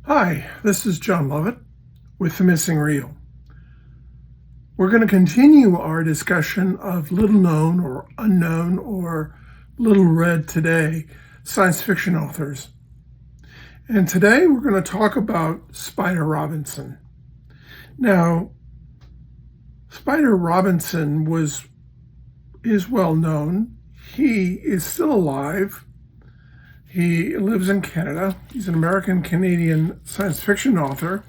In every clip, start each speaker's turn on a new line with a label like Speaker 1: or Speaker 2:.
Speaker 1: Hi, this is John Lovett with The Missing Reel. We're going to continue our discussion of little known or unknown or little read today science fiction authors. And today we're going to talk about Spider Robinson. Now, Spider Robinson is well known. He is still alive. He lives in Canada. He's an American-Canadian science fiction author.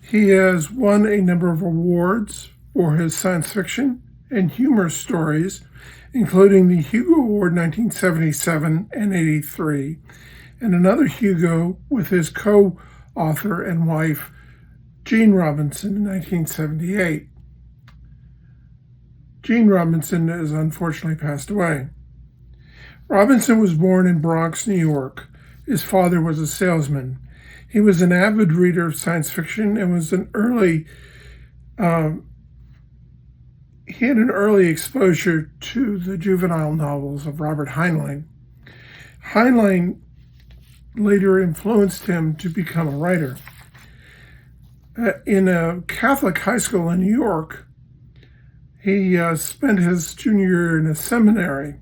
Speaker 1: He has won a number of awards for his science fiction and humor stories, including the Hugo Award 1977 and 83, and another Hugo with his co-author and wife, Jean Robinson, in 1978. Jean Robinson has unfortunately passed away. Robinson was born in Bronx, New York. His father was a salesman. He was an avid reader of science fiction and was he had an early exposure to the juvenile novels of Robert Heinlein. Heinlein later influenced him to become a writer. In a Catholic high school in New York, he spent his junior year in a seminary,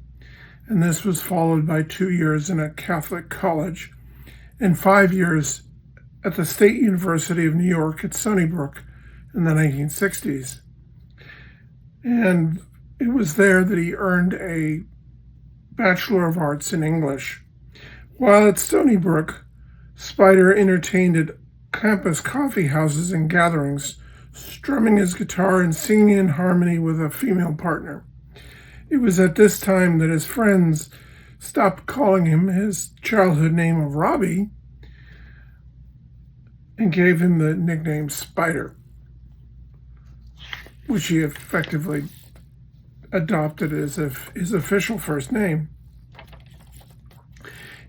Speaker 1: and this was followed by 2 years in a Catholic college and 5 years at the State University of New York at Stony Brook in the 1960s. And it was there that he earned a Bachelor of Arts in English. While at Stony Brook, Spider entertained at campus coffee houses and gatherings, strumming his guitar and singing in harmony with a female partner. It was at this time that his friends stopped calling him his childhood name of Robbie and gave him the nickname Spider, which he effectively adopted as his official first name.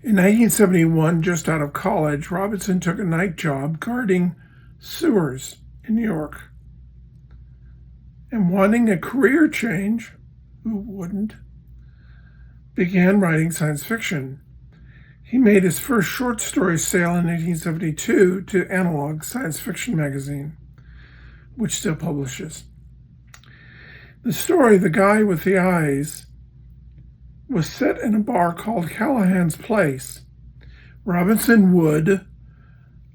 Speaker 1: In 1971, just out of college, Robinson took a night job guarding sewers in New York. And wanting a career change, who wouldn't, began writing science fiction. He made his first short story sale in 1972 to Analog Science Fiction magazine, which still publishes. The story, The Guy with the Eyes, was set in a bar called Callahan's Place. Robinson would,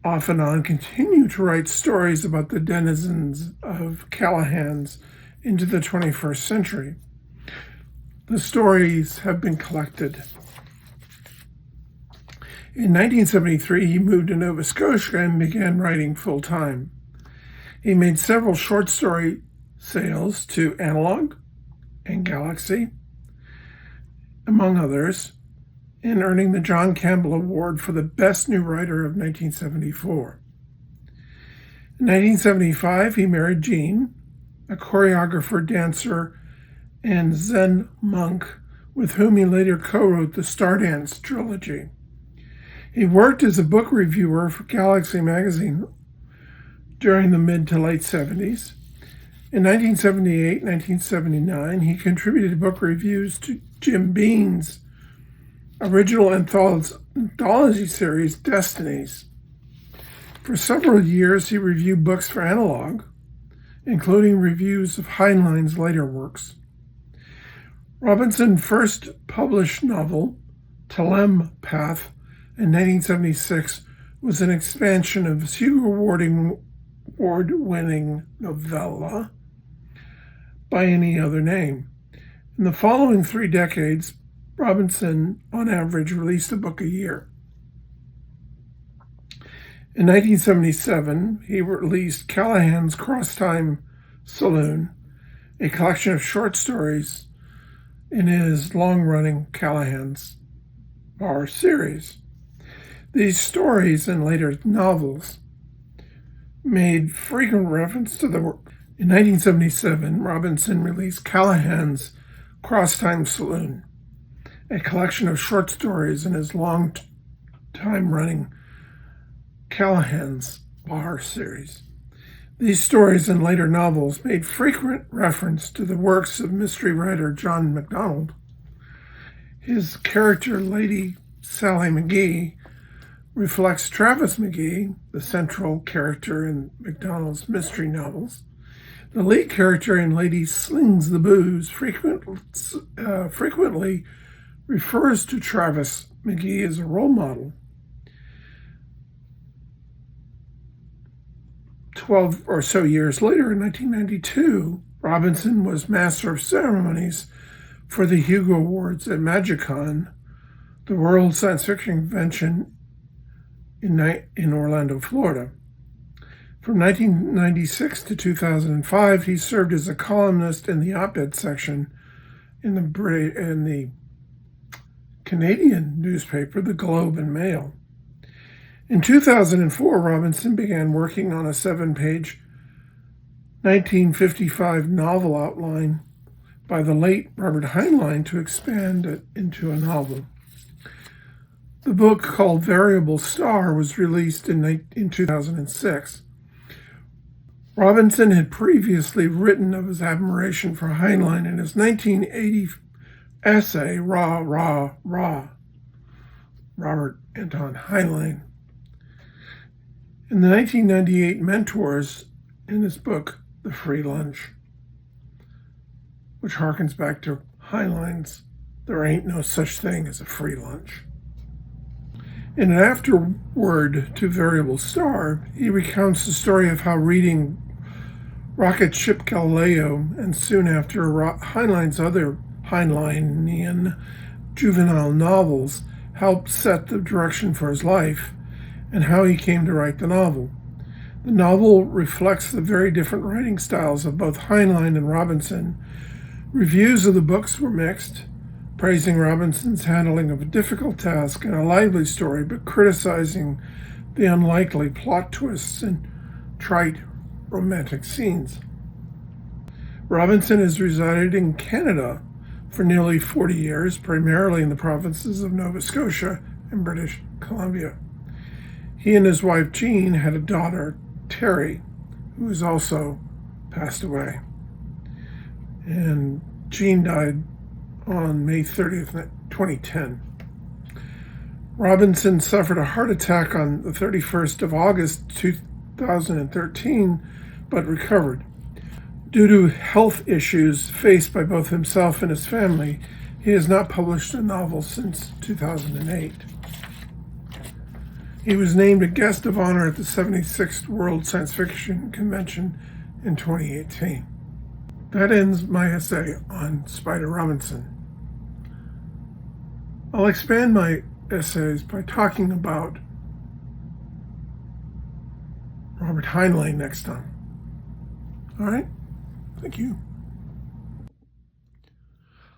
Speaker 1: off and on, continue to write stories about the denizens of Callahan's into the 21st century. The stories have been collected. In 1973, he moved to Nova Scotia and began writing full-time. He made several short story sales to Analog and Galaxy, among others, and earning the John Campbell Award for the Best New Writer of 1974. In 1975, he married Jean, a choreographer, dancer, and Zen monk with whom he later co-wrote the Stardance trilogy. He worked as a book reviewer for Galaxy magazine during the mid to late 70s. In 1978 and 1979, he contributed book reviews to Jim Beam's original anthology series, Destinies. For several years, he reviewed books for Analog, including reviews of Heinlein's later works. Robinson's first published novel, Telepath, in 1976, was an expansion of his Hugo Award-winning novella, By Any Other Name. In the following 3 decades, Robinson, on average, released a book a year. In 1977, he released Callahan's Crosstime Saloon, a collection of short stories in his long-running Callahan's Bar series. These stories and later novels made frequent reference to the work. In 1977, Robinson released Callahan's Crosstime Saloon, a collection of short stories in his long-time-running Callahan's Bar series. These stories and later novels made frequent reference to the works of mystery writer John MacDonald. His character, Lady Sally McGee, reflects Travis McGee, the central character in MacDonald's mystery novels. The lead character in Lady Slings the Booze frequently refers to Travis McGee as a role model. 12 or so years later, in 1992, Robinson was Master of Ceremonies for the Hugo Awards at MagicCon, the World Science Fiction Convention in Orlando, Florida. From 1996 to 2005, he served as a columnist in the op-ed section in the Canadian newspaper, The Globe and Mail. In 2004, Robinson began working on a 7-page 1955 novel outline by the late Robert Heinlein to expand it into a novel. The book, called Variable Star, was released in 2006. Robinson had previously written of his admiration for Heinlein in his 1980 essay, Rah, Rah, Rah, Robert Anton Heinlein. In the 1998 Mentors, in his book, The Free Lunch, which harkens back to Heinlein's There Ain't No Such Thing as a Free Lunch. In an afterword to Variable Star, he recounts the story of how reading Rocket Ship Galileo and soon after Heinlein's other Heinleinian juvenile novels helped set the direction for his life and how he came to write the novel. The novel reflects the very different writing styles of both Heinlein and Robinson. Reviews of the books were mixed, praising Robinson's handling of a difficult task and a lively story, but criticizing the unlikely plot twists and trite romantic scenes. Robinson has resided in Canada for nearly 40 years, primarily in the provinces of Nova Scotia and British Columbia. He and his wife Jean had a daughter, Terry, who has also passed away. And Jean died on May 30th, 2010. Robinson suffered a heart attack on the 31st of August 2013, but recovered. Due to health issues faced by both himself and his family, he has not published a novel since 2008. He was named a guest of honor at the 76th World Science Fiction Convention in 2018. That ends my essay on Spider Robinson. I'll expand my essays by talking about Robert Heinlein next time. All right? Thank you.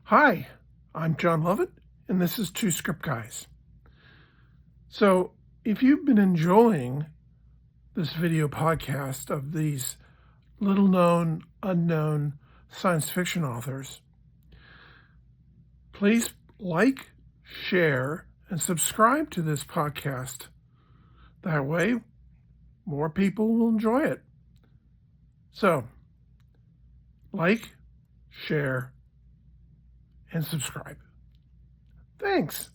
Speaker 1: Hi, I'm John Lovett, and this is Two Script Guys. So, if you've been enjoying this video podcast of these little-known, unknown science fiction authors, please like, share, and subscribe to this podcast. That way, more people will enjoy it. So, like, share, and subscribe. Thanks.